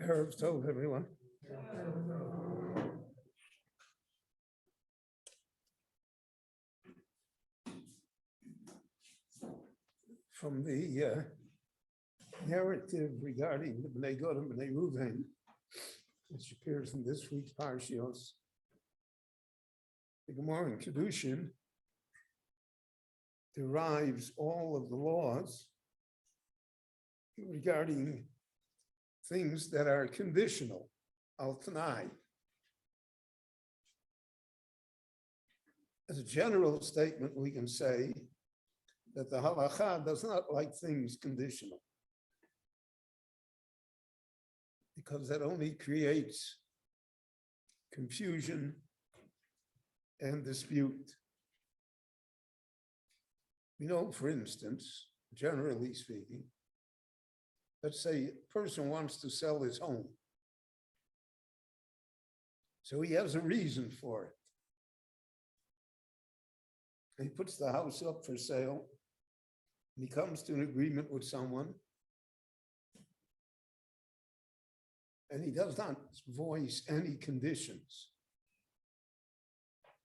Erev Tov, everyone. From the narrative regarding the Bnei Gad and Bnei Reuven, which appears in this week's Parashios, the Gemara in Kedushin derives all of the laws regarding things that are conditional, al tanai. As a general statement, we can say that the halacha does not like things conditional, because that only creates confusion and dispute. We know, for instance, generally speaking, let's say a person wants to sell his home. So he has a reason for it. He puts the house up for sale, and he comes to an agreement with someone, and he does not voice any conditions.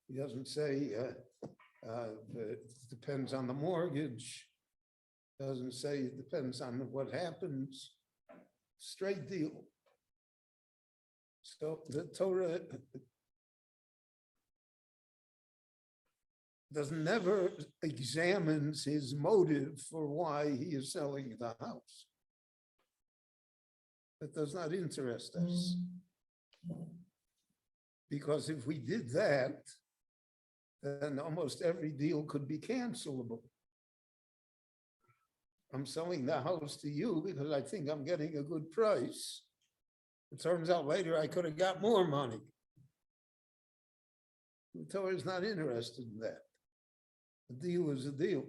He doesn't say it depends on the mortgage, doesn't say it depends on what happens, straight deal. So the Torah never examines his motive for why he is selling the house. That does not interest us. Because if we did that, then almost every deal could be cancelable. I'm selling the house to you because I think I'm getting a good price. It turns out later I could have got more money. The Torah is not interested in that. A deal is a deal.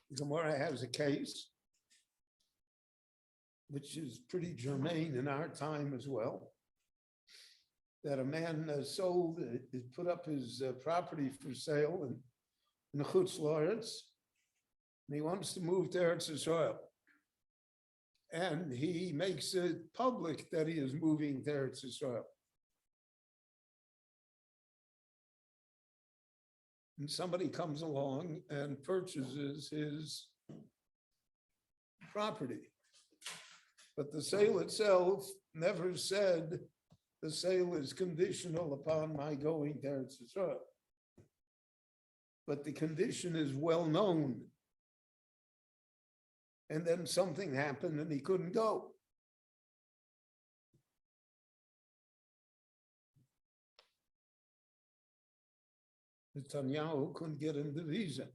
The Gemara has a case which is pretty germane in our time as well, that a man put up his property for sale in the Chutz La'aretz, and he wants to move to Eretz Yisrael. And he makes it public that he is moving to Eretz Yisrael. And somebody comes along and purchases his property. But the sale itself never said the sale is conditional upon my going to Eretz Yisrael. But the condition is well known. And then something happened and he couldn't go. Netanyahu couldn't get him the visa.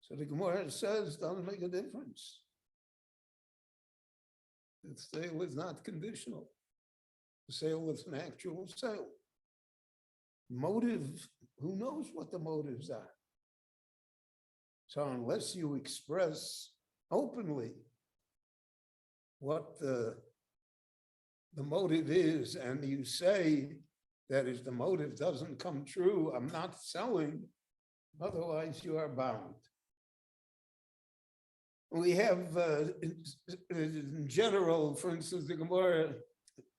So the Gemara says, doesn't make a difference. The sale is not conditional. The sale is an actual sale. Motive, who knows what the motives are? So unless you express openly what the motive is, and you say that if the motive doesn't come true, I'm not selling, otherwise you are bound. We have, in general, for instance, the Gemara,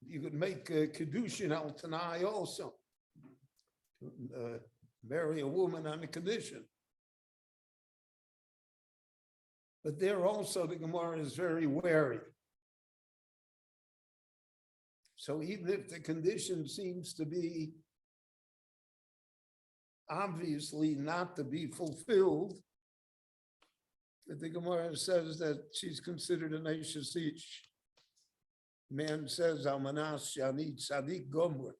you could make Kedushin al Tanai also. Marry a woman on a condition. But there also the Gemara is very wary. So even if the condition seems to be obviously not to be fulfilled, the Gemara says that she's considered an Eishes Ish. Man says, Almanas Shani Tzadik Gomer.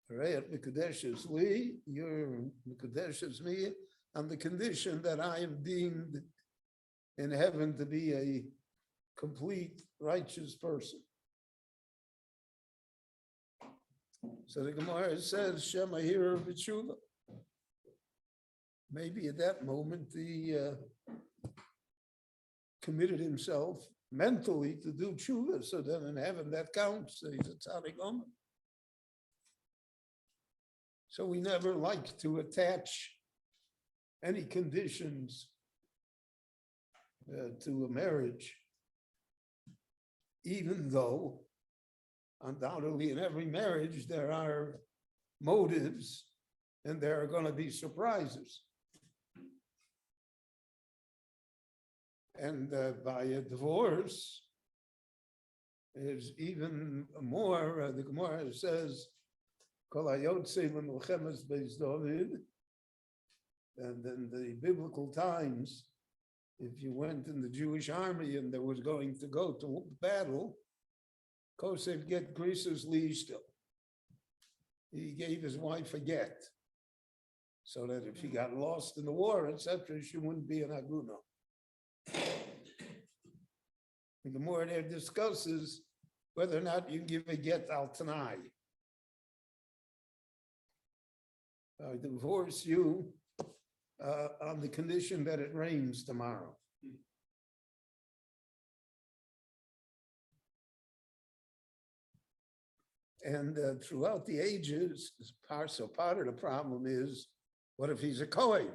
Right, Mekadesh is Li, your Mekadesh is me, on the condition that I am deemed in heaven to be a complete righteous person. So the Gemara says, Shema Hira B'tshuva. Maybe at that moment he committed himself mentally to do tshuva, so then in heaven that counts. So he's a tzaddik omer. So we never like to attach any conditions to a marriage, even though undoubtedly in every marriage there are motives and there are going to be surprises. And by a divorce, is even more, the Gemara says, Kol hayotze l'milchemes beis David, and in the biblical times, if you went in the Jewish army and there was going to go to battle, Kosev get Grisus Liishto. He gave his wife a get, so that if he got lost in the war, etc., she wouldn't be an aguna. The Gemara there discusses whether or not you give a get al tanai. I divorce you on the condition that it rains tomorrow. And throughout the ages, part of the problem is, what if he's a Kohen?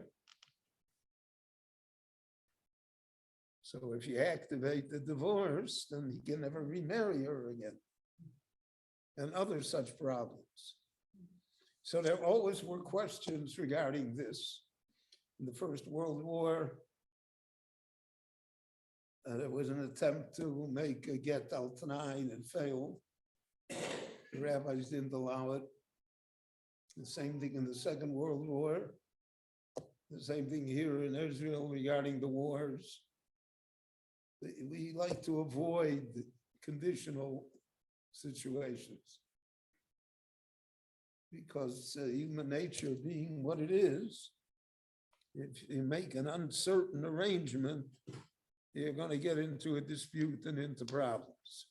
So if you activate the divorce, then he can never remarry her again. And other such problems. So there always were questions regarding this. In the First World War, there was an attempt to make a get al tanai and failed. The rabbis didn't allow it. The same thing in the Second World War. The same thing here in Israel regarding the wars. We like to avoid conditional situations because human nature being what it is, if you make an uncertain arrangement, you're going to get into a dispute and into problems.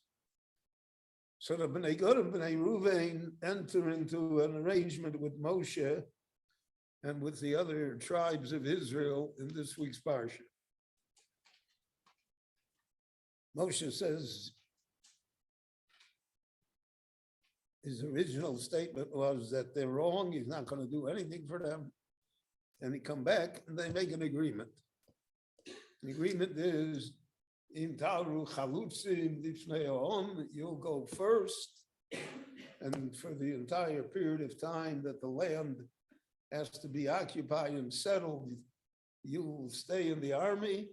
So the Bnei Gad and Bnei Ruvain enter into an arrangement with Moshe and with the other tribes of Israel in this week's parsha. Moshe says his original statement was that they're wrong, he's not going to do anything for them. And he come back and they make an agreement. The agreement is, in Taru Chalutzim Lifnei Ha'om, you'll go first, and for the entire period of time that the land has to be occupied and settled, you will stay in the army,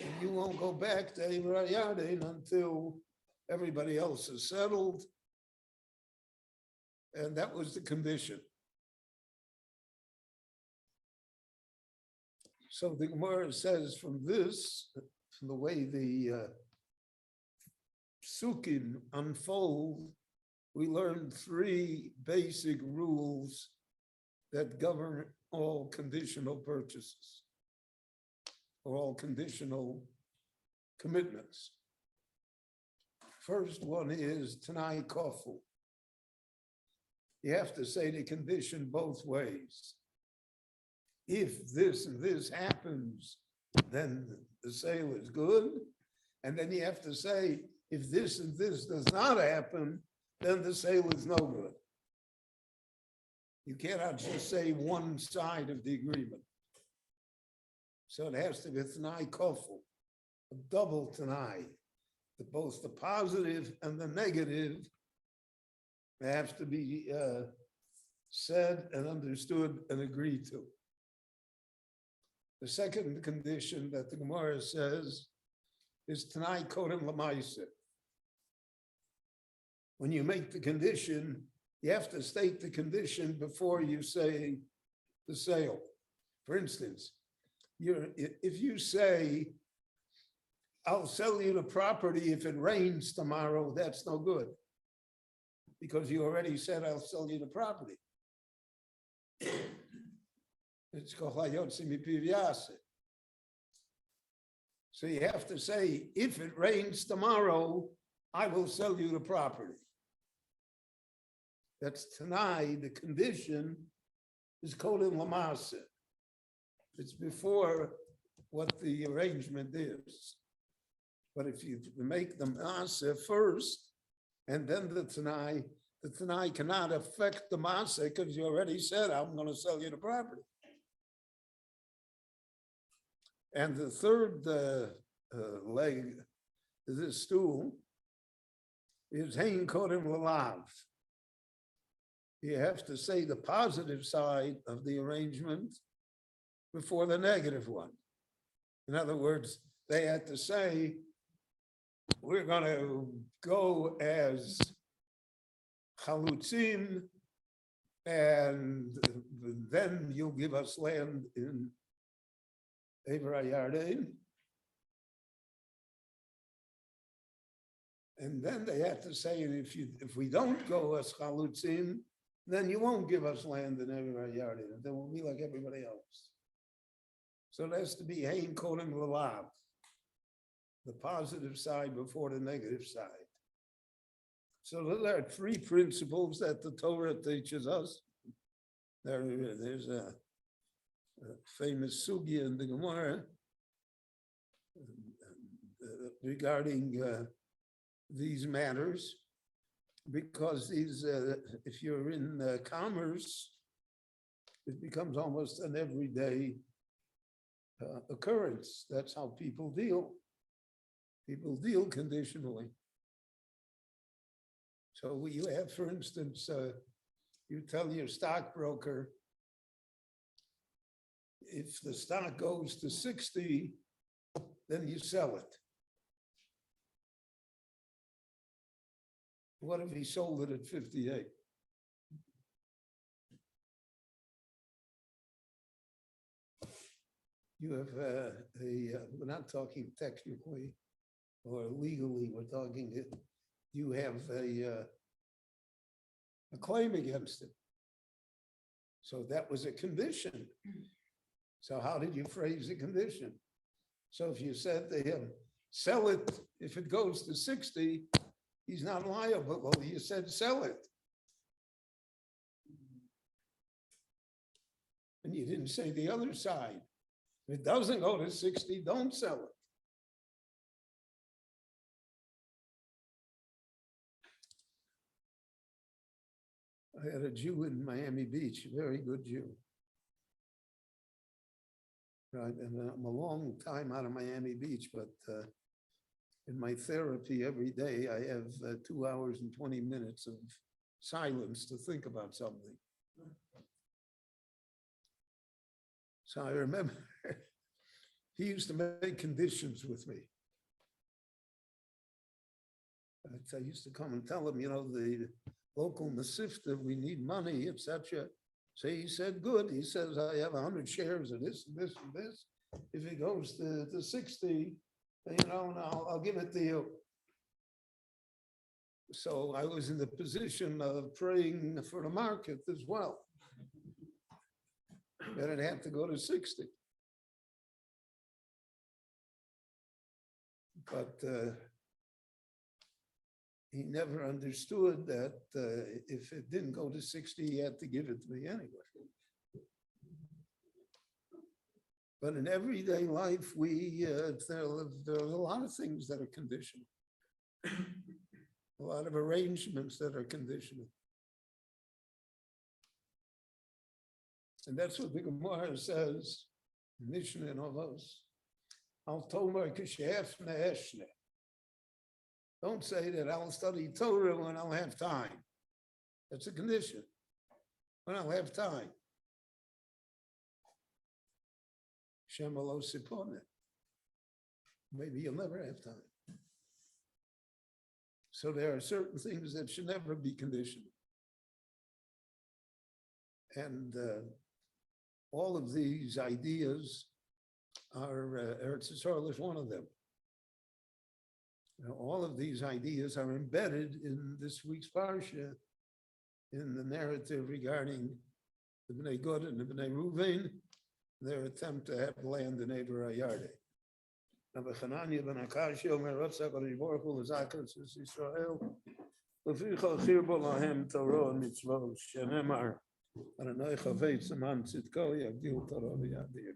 and you won't go back to Eivra Yarden until everybody else is settled. And that was the condition. So the Gemara says from this, from the way the Psukim unfold, we learn three basic rules that govern all conditional purchases, or all conditional commitments. First one is Tanai Kofu. You have to say the condition both ways. If this and this happens, then the sale is good. And then you have to say, if this and this does not happen, then the sale is no good. You cannot just say one side of the agreement. So it has to be Tanai Kofu, a double Tanai. Both the positive and the negative have to be said and understood and agreed to. The second condition that the Gemara says is Tanai Kodem Lamaisa. When you make the condition, you have to state the condition before you say the sale. For instance, if you say, I'll sell you the property if it rains tomorrow, that's no good. Because you already said, I'll sell you the property. It's so you have to say, if it rains tomorrow, I will sell you the property. That's Tanai, the condition is Kodem Lamasa. It's before what the arrangement is. But if you make the Maaseh first, and then the Tanai cannot affect the Maaseh because you already said, I'm going to sell you the property. And the third leg of this stool is hein kodem lalav. You have to say the positive side of the arrangement before the negative one. In other words, they had to say, we're going to go as chalutzim, and then you'll give us land in Ever HaYarden. And then they had to say, if we don't go as chalutzim, then you won't give us land in Ever HaYarden. Then we'll be like everybody else. So it has to be hein kodem lalav, the positive side before the negative side. So there are three principles that the Torah teaches us. There's a famous sugya in the Gemara regarding these matters, because these, if you're in commerce, it becomes almost an everyday occurrence. That's how people deal. People deal conditionally. So you have, for instance, you tell your stockbroker, if the stock goes to 60, then you sell it. What if he sold it at 58? You have we're not talking technically or legally, we're talking, you have a claim against it. So that was a condition. So how did you phrase the condition? So if you said to him, sell it, if it goes to 60, he's not liable. Well, you said sell it. And you didn't say the other side. If it doesn't go to 60, don't sell it. I had a Jew in Miami Beach, a very good Jew. Right, and I'm a long time out of Miami Beach, but in my therapy every day, I have 2 hours and 20 minutes of silence to think about something. So I remember he used to make conditions with me. I used to come and tell him, you know, the local Masifta, we need money, etc. So he said, good. He says, I have 100 shares of this and this and this. If it goes to 60, you know, and I'll give it to you. So I was in the position of praying for the market as well. That it had to go to 60. But he never understood that if it didn't go to 60, he had to give it to me anyway. But in everyday life, there are a lot of things that are conditional. A lot of arrangements that are conditional. And that's what the Gemara says, Mishnah and Avos. Al Tomer K'Shefne Eshne. Don't say that I'll study Torah when I'll have time. That's a condition. When I'll have time. Shemalo Sipone. Maybe you'll never have time. So there are certain things that should never be conditional. And all of these ideas are, Eretz Yisrael is one of them. All of these ideas are embedded in this week's parsha, in the narrative regarding the Bnei Gad and the Bnei Ruvain, their attempt to have land in Ever HaYarden. Rabbi Chananya ben Akashi Omer Ratzak HaKadosh Baruch Hu l'Zakar Tzis Yisrael Leficha Chirbo Lahem Torah and Mitzvot Shenemar Adonai Chavetz Aman Tzidko Yagdil Torah v'Yadir.